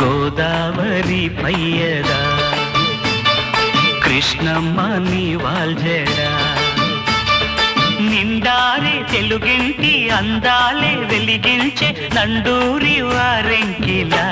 గోదావరి పయ్యదా కృష్ణమ్మ నీ వాల్జడా నిండారే తెలుగింటి అందాలే వెలిగించే నండూరి వారెంకిలా